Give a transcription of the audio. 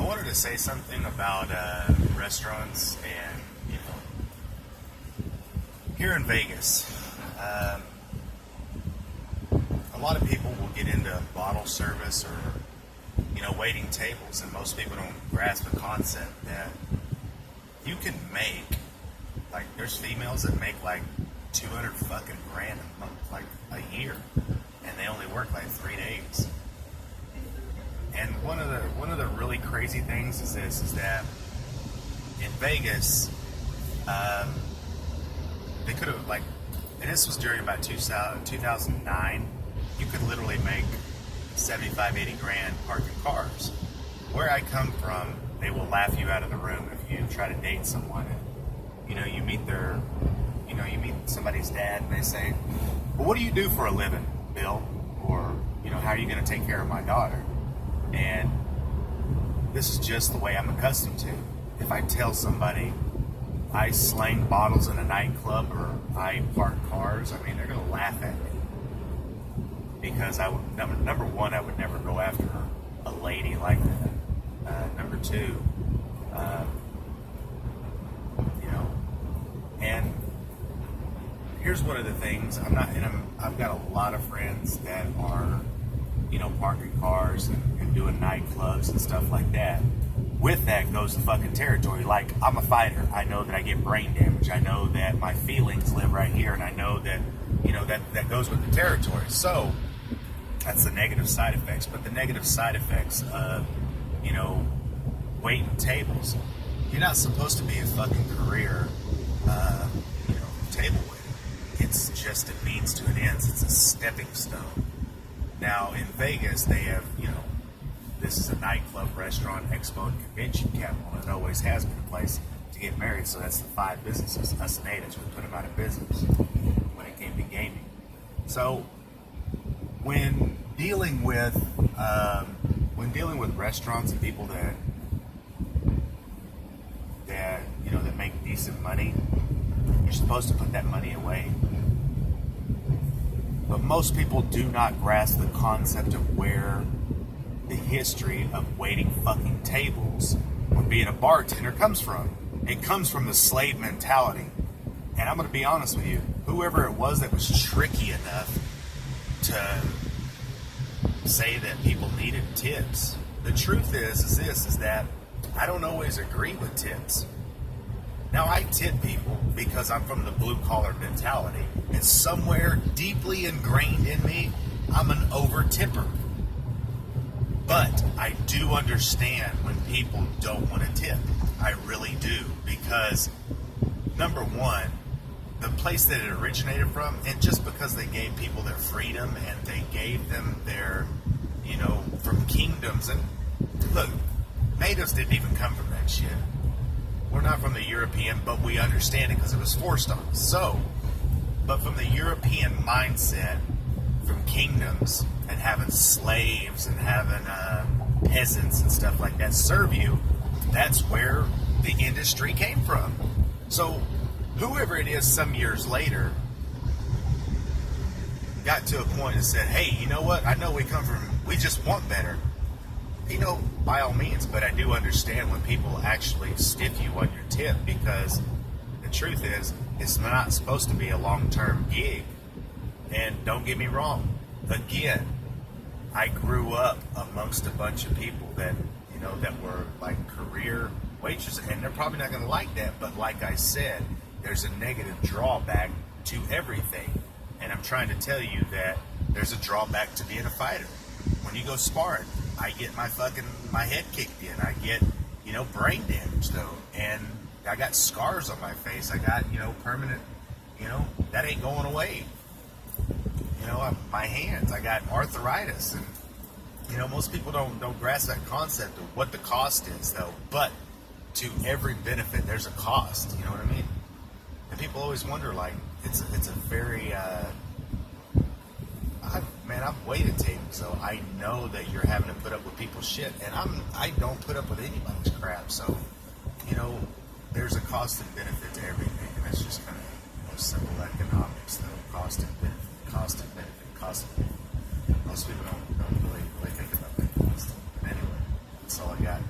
wanted to say something about restaurants and, here in Vegas, a lot of people will get into bottle service or, waiting tables, and most people don't grasp the concept that you can make, like, there's females that make like 200 fucking grand a month, like a year, and they only work like 3 days. And one of the really crazy things is that in Vegas, they could have, like, and this was during about 2009, you could literally make 75, 80 grand parking cars. Where I come from, they will laugh you out of the room if you try to date someone. And, you meet you meet somebody's dad, and they say, well, what do you do for a living, Bill? Or, how are you going to take care of my daughter? And this is just the way I'm accustomed to. If I tell somebody I slang bottles in a nightclub or I park cars, they're going to laugh at me. Because I would, number one, I would never go after a lady like that. Number two, and here's one of the things. I've got a lot of friends that are, parking cars and doing nightclubs and stuff like that. With that goes the fucking territory. Like, I'm a fighter. I know that I get brain damage. I know that my feelings live right here, and I know that, that goes with the territory. So, that's the negative side effects. But the negative side effects of, waiting tables. You're not supposed to be a fucking career, table waiter. It's just a means to an end. It's a stepping stone. Now, in Vegas, they have, this is a nightclub, restaurant, expo, and convention capital, and it always has been a place to get married. So that's the 5 businesses. Us natives, we put them out of business when it came to gaming. So when dealing with restaurants and people that make decent money, you're supposed to put that money away. But most people do not grasp the concept of where the history of waiting fucking tables or being a bartender comes from. It comes from the slave mentality. And I'm going to be honest with you, whoever it was that was tricky enough to say that people needed tips, the truth is that I don't always agree with tips. Now, I tip people because I'm from the blue-collar mentality, and somewhere deeply ingrained in me, I'm an over-tipper. But I do understand when people don't want to tip. I really do, because, number one, the place that it originated from, and just because they gave people their freedom and they gave them their, from kingdoms, and look, natives didn't even come from that shit. We're not from the European, but we understand it because it was forced on us. So, but from the European mindset, from kingdoms and having slaves and having peasants and stuff like that serve you, that's where the industry came from. So, whoever it is some years later got to a point and said, hey, you know what? I know we just want better. By all means, but I do understand when people actually stiff you on your tip, because the truth is, it's not supposed to be a long-term gig. And don't get me wrong, again, I grew up amongst a bunch of people that, that were like career waitresses, and they're probably not going to like that, but like I said, there's a negative drawback to everything. And I'm trying to tell you that there's a drawback to being a fighter. When you go sparring, I get my head kicked in. I get, brain damage though. And I got scars on my face. I got, permanent, that ain't going away. My hands, I got arthritis. And, most people don't grasp that concept of what the cost is though. But to every benefit, there's a cost. You know what I mean? And people always wonder, like, it's a very, I've waited tables, so I know that you're having to put up with people's shit, and I don't put up with anybody's crap. So, there's a cost and benefit to everything, and it's just kind of simple economics, though. Cost and benefit, cost and benefit, cost and benefit. Most people don't really think about that cost. Anyway, that's all I got.